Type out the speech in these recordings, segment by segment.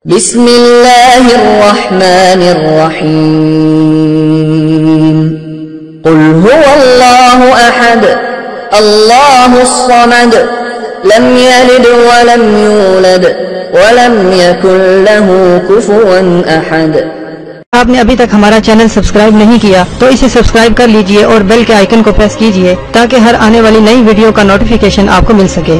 بسم اللہ الرحمن الرحیم قل هو اللہ احد اللہ الصمد لم یلد ولم یولد ولم یکن له کفوا احد۔ آپ نے ابھی تک ہمارا چینل سبسکرائب نہیں کیا تو اسے سبسکرائب کر لیجئے اور بیل کے آئیکن کو پریس کیجئے تاکہ ہر آنے والی نئی ویڈیو کا نوٹیفیکیشن آپ کو مل سکے۔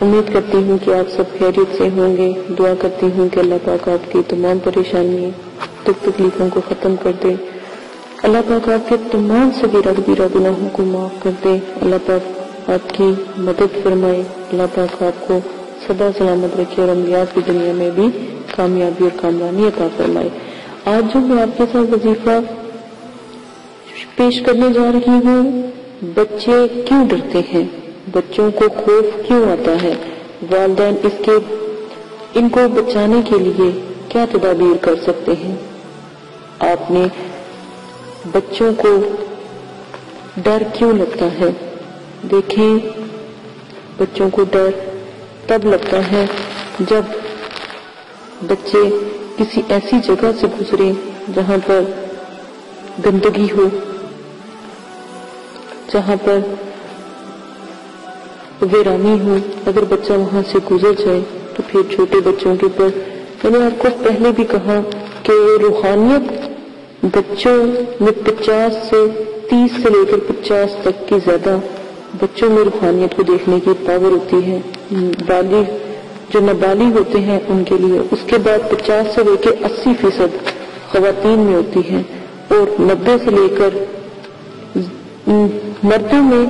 امید کرتی ہوں کہ آپ سب خیریت سے ہوں گے۔ دعا کرتی ہوں کہ اللہ پاک آپ کی تمام پریشانیاں تکلیفوں کو ختم کر دے۔ اللہ پاک آپ کے تمام صغیرہ کبیرہ گناہوں کو معاف کر دے۔ اللہ پاک آپ کی مدد فرمائے۔ اللہ پاک آپ کو سدا سلامت رکھے اور امنیات کی دنیا میں بھی کامیابی اور کامرانی عطا فرمائے۔ آج جو میں آپ کے ساتھ وظیفہ پیش کرنے جا رہی ہوں، بچے کیوں ڈرتے ہیں، بچوں کو خوف کیوں آتا ہے، والدین ان کو بچانے کے لیے کیا تدابیر کر سکتے ہیں۔ آپ نے بچوں کو ڈر کیوں لگتا ہے؟ دیکھیں، بچوں کو ڈر تب لگتا ہے جب بچے کسی ایسی جگہ سے گزرے جہاں پر گندگی ہو، جہاں پر ویرانی ہو۔ اگر بچہ وہاں سے گزر جائے تو پھر چھوٹے بچوں کے اوپر، میں نے آپ کو پہلے بھی کہا کہ روحانیت بچوں میں 50 سے 30 سے لے کر 50 تک کی زیادہ بچوں میں روحانیت کو دیکھنے کی پاور ہوتی ہے۔ بالغ جو نابالغ ہوتے ہیں ان کے لیے، اس کے بعد 50 سے لے کے 80% خواتین میں ہوتی ہے، اور 90 سے لے کر مردوں میں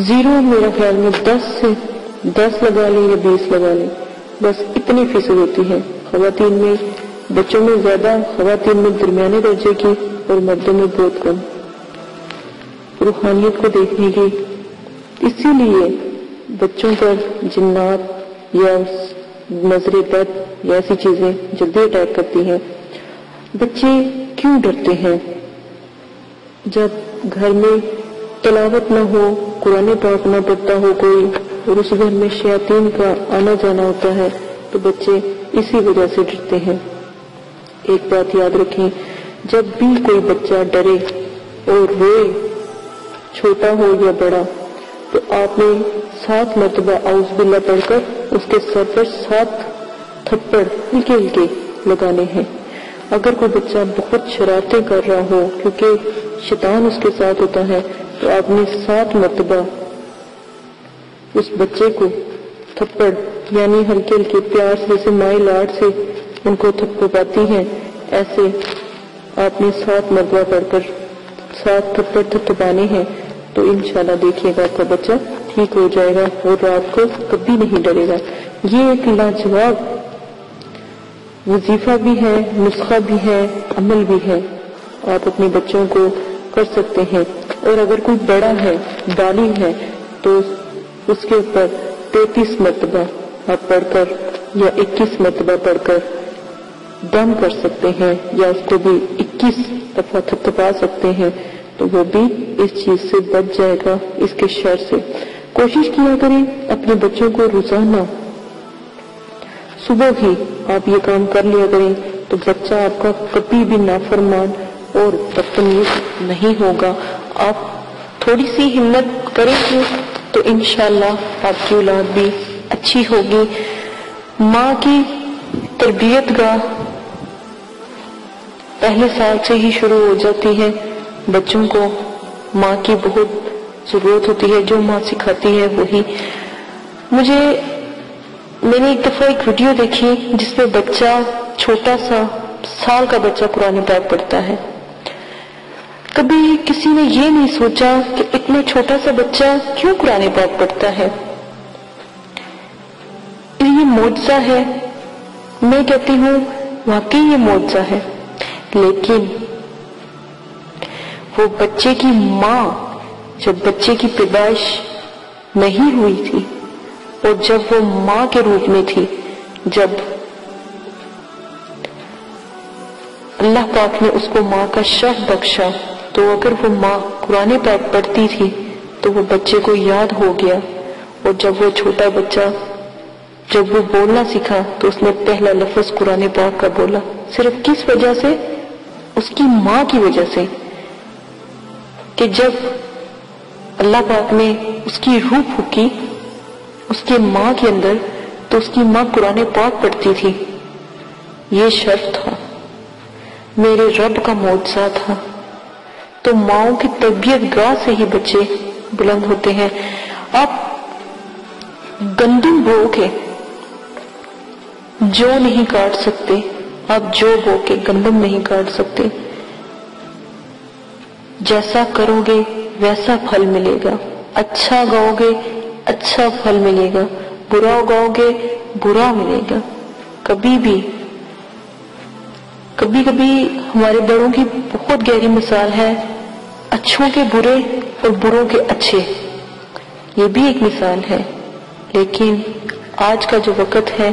زیرو، میرا خیال میں 10 لگا لیں یا 20 لگا لیں، بس اتنی فیصد ہوتی ہے۔ خواتین میں، بچوں میں زیادہ، خواتین میں درمیانے درجے کی، اور مردوں میں بہت کم روحانیت کو دیکھنے کی۔ اسی لیے بچوں پر جنات یا نظر بد یا ایسی چیزیں جلدی اٹیک کرتی ہیں۔ بچے کیوں ڈرتے ہیں؟ جب گھر میں تلاوت نہ ہو، قرآن پاک نہ پڑھتا ہو کوئی، اور اس گھر میں شیاطین کا آنا جانا ہوتا ہے، تو بچے اسی وجہ سے ڈرتے ہیں۔ ایک بات یاد رکھیں، جب بھی کوئی بچہ ڈرے اور روئے، چھوٹا ہو یا بڑا، تو آپ نے 7 مرتبہ اعوذ باللہ پڑھ کر اس کے سر پر 7 تھپڑ ہلکے ہلکے لگانے ہیں۔ اگر کوئی بچہ بہت شرارتیں کر رہا ہو، کیونکہ شیطان اس کے ساتھ ہوتا ہے، تو آپ نے 7 مرتبہ اس بچے کو تھپڑ، یعنی ہلکے ہلکے پیار سے، جیسے مائیں لاڈ سے ان کو تھپڑاتی ہیں، ایسے آپ نے 7 مرتبہ پڑھ کر 7 تھپڑ تھپڑانے ہیں، تو انشاءاللہ دیکھیے گا آپ کا بچہ ٹھیک ہو جائے گا اور رات کو کبھی نہیں ڈرے گا۔ یہ ایک لاجواب وظیفہ بھی ہے، نسخہ بھی ہے، عمل بھی ہے، آپ اپنے بچوں کو کر سکتے ہیں۔ اور اگر کوئی بڑا ہے، بالغ ہے، تو اس کے اوپر 33 مرتبہ آپ پڑھ کر یا 21 مرتبہ پڑھ کر دم کر سکتے ہیں، یا اس کو بھی 21 دفعہ تھپتھپا سکتے ہیں، تو وہ بھی اس چیز سے بچ جائے گا، اس کے شر سے۔ کوشش کیا کریں اپنے بچوں کو روزانہ صبح ہی آپ یہ کام کر لیا کریں، تو بچہ آپ کا کبھی بھی نافرمان اور بدتمیز نہیں ہوگا۔ آپ تھوڑی سی ہمت کریں گے تو انشاءاللہ آپ کی اولاد بھی اچھی ہوگی۔ ماں کی تربیت گاہ پہلے سال سے ہی شروع ہو جاتی ہے۔ بچوں کو ماں کی بہت ضرورت ہوتی ہے، جو ماں سکھاتی ہے وہی۔ میں نے ایک دفعہ ایک ویڈیو دیکھی جس میں بچہ، چھوٹا سا سال کا بچہ قرآن پاک پڑھتا ہے۔ کبھی کسی نے یہ نہیں سوچا کہ اتنا چھوٹا سا بچہ کیوں قرآن پاک پڑھتا ہے؟ یہ معجزہ ہے، میں کہتی ہوں واقعی یہ معجزہ ہے، لیکن وہ بچے کی ماں جب بچے کی پیدائش نہیں ہوئی تھی اور جب وہ ماں کے روپ میں تھی، جب اللہ پاک نے اس کو ماں کا شرف بخشا، تو اگر وہ ماں قرآن پاک پڑھتی تھی تو وہ بچے کو یاد ہو گیا، اور جب وہ چھوٹا بچہ جب وہ بولنا سیکھا تو اس نے پہلا لفظ قرآن پاک کا بولا، صرف کس وجہ سے؟ اس کی ماں کی وجہ سے، کہ جب اللہ پاک نے اس کی روح پھونکی اس کے ماں کے اندر تو اس کی ماں قرآن پاک پڑھتی تھی۔ یہ شرف تھا، میرے رب کا معجزہ تھا۔ تو ماؤں کی تربیت گاہ سے ہی بچے بلند ہوتے ہیں۔ آپ گندم بو کے جو نہیں کاٹ سکتے، آپ جو بو کے گندم نہیں کاٹ سکتے۔ جیسا کرو گے ویسا پھل ملے گا، اچھا گاؤ گے اچھا پھل ملے گا، برا گاؤ گے برا ملے گا۔ کبھی کبھی ہمارے بڑوں کی بہت گہری مثال ہے، اچھوں کے برے اور بروں کے اچھے، یہ بھی ایک مثال ہے۔ لیکن آج کا جو وقت ہے،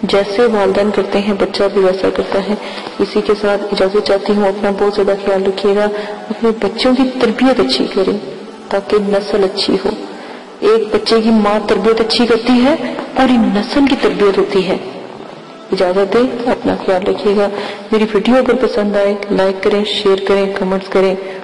جیسے والدین کرتے ہیں بچہ بھی ویسا کرتا ہے۔ اسی کے ساتھ اجازت چاہتی ہوں، اپنا بہت زیادہ خیال رکھیے گا، اپنے بچوں کی تربیت اچھی کریں تاکہ نسل اچھی ہو۔ ایک بچے کی ماں تربیت اچھی کرتی ہے، پوری نسل کی تربیت ہوتی ہے۔ اجازت دیں، اپنا خیال رکھیے گا۔ میری ویڈیو اگر پسند آئے لائک کریں، شیئر کریں، کمنٹس کریں۔